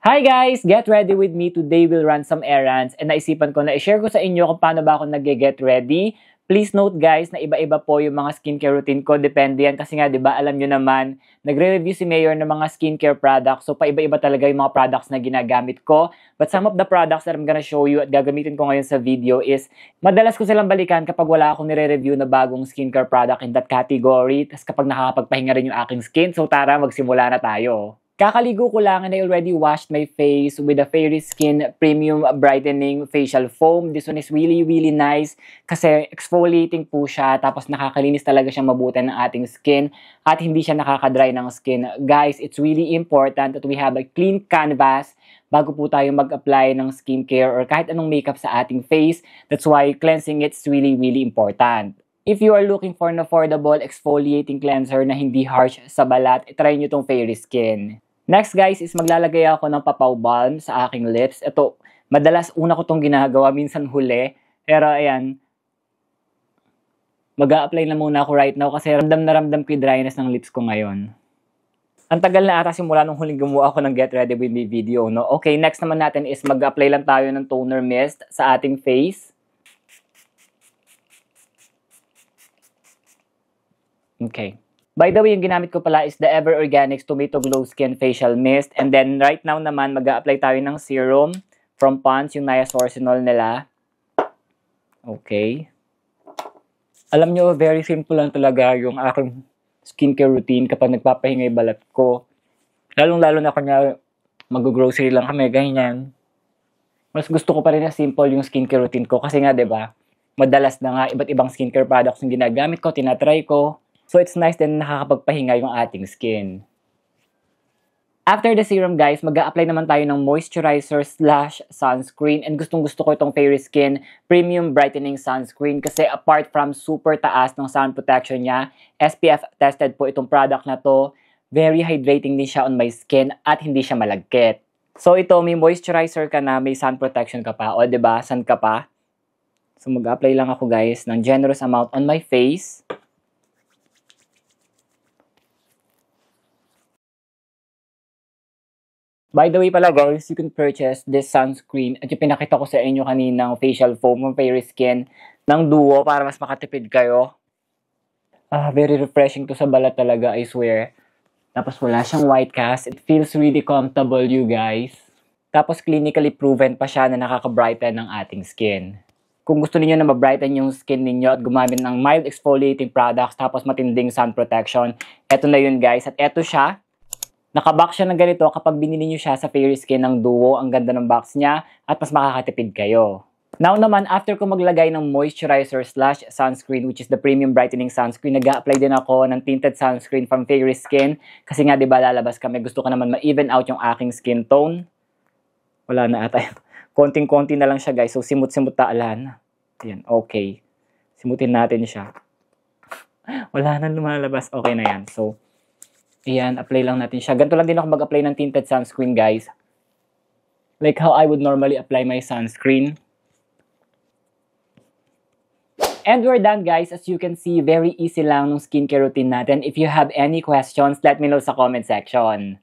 Hi guys! Get ready with me. Today we'll run some errands and naisipan ko na i-share ko sa inyo kung paano ba ako nag-get ready. Please note guys na iba-iba po yung mga skincare routine ko. Depende yan kasi nga 'di ba alam nyo naman, nagre-review si Mayor ng mga skincare products. So paiba-iba talaga yung mga products na ginagamit ko. But some of the products that I'm gonna show you at gagamitin ko ngayon sa video is madalas ko silang balikan kapag wala akong nire-review na bagong skincare product in that category. Tapos kapag nakakapagpahinga rin yung aking skin. So tara, magsimula na tayo. Kakaligo ko lang and I already washed my face with the Fairy Skin Premium Brightening Facial Foam. This one is really nice kasi exfoliating po siya tapos nakakalinis talaga siya mabuti ng ating skin at hindi siya nakakadry ng skin. Guys, it's really important that we have a clean canvas bago po tayo mag-apply ng skincare or kahit anong makeup sa ating face. That's why cleansing it's really important. If you are looking for an affordable exfoliating cleanser na hindi harsh sa balat, try nyo tong Fairy Skin. Next guys is maglalagay ako ng papaw balm sa aking lips. Ito, madalas una ko tong ginagawa, minsan huli. Pero ayan, mag-a-apply na muna ako right now kasi ramdam na ramdam ko yung dryness ng lips ko ngayon. Ang tagal na ata simula nung huling gumawa ako ng Get Ready With Me video, no? Okay, next naman natin is mag-apply lang tayo ng toner mist sa ating face. Okay. By the way, yung ginamit ko pala is the Ever Organics Tomato Glow Skin Facial Mist. And then, right now naman, mag-a-apply tayo ng serum from Pond's, yung Niasourcinol nila. Okay. Alam nyo, very simple lang talaga yung aking skincare routine kapag nagpapahinga yung balat ko. Lalong-lalo na kanya mag-grocery lang kami, ganyan. Mas gusto ko pa rin na simple yung skincare routine ko. Kasi nga, 'di ba, madalas na nga iba't ibang skincare products yung ginagamit ko, tinatry ko. So, it's nice din nakakapagpahinga yung ating skin. After the serum, guys, mag-a-apply naman tayo ng moisturizer / sunscreen. And gustong-gusto ko itong Fairy Skin Premium Brightening Sunscreen kasi apart from super taas ng sun protection niya, SPF tested po itong product na to. Very hydrating din siya on my skin at hindi siya malagkit. So, ito, may moisturizer ka na, may sun protection ka pa. O, diba? Sun ka pa. So, mag-a-apply lang ako, guys, ng generous amount on my face. By the way pala guys, you can purchase this sunscreen at yung pinakita ko sa inyo kaninang facial foam ng Fairy Skin ng Duo para mas makatipid kayo. Very refreshing to sa balat talaga, I swear. Tapos wala siyang white cast. It feels really comfortable, you guys. Tapos clinically proven pa siya na nakaka-brighten ng ating skin. Kung gusto niyo na ma-brighten yung skin niyo at gumamit ng mild exfoliating products tapos matinding sun protection, eto na yun guys. At eto siya. Nakabox siya ng ganito kapag binili nyo siya sa Fairy Skin ng Duo. Ang ganda ng box niya at mas makakatipid kayo. Now naman, after ko maglagay ng moisturizer / sunscreen, which is the Premium Brightening Sunscreen, nag-a-apply din ako ng tinted sunscreen from Fairy Skin. Kasi nga, di ba, lalabas kami. Gusto ko naman ma-even out yung aking skin tone. Wala na ata. Konting-konti na lang siya, guys. So, simut-simut taalan. Ayan, okay. Simutin natin siya. Wala na lumalabas. Okay na yan. So, ayan, apply lang natin siya. Ganito lang din ako mag-apply ng tinted sunscreen, guys. Like how I would normally apply my sunscreen. And we're done, guys. As you can see, very easy lang ng skincare routine natin. If you have any questions, let me know sa comment section.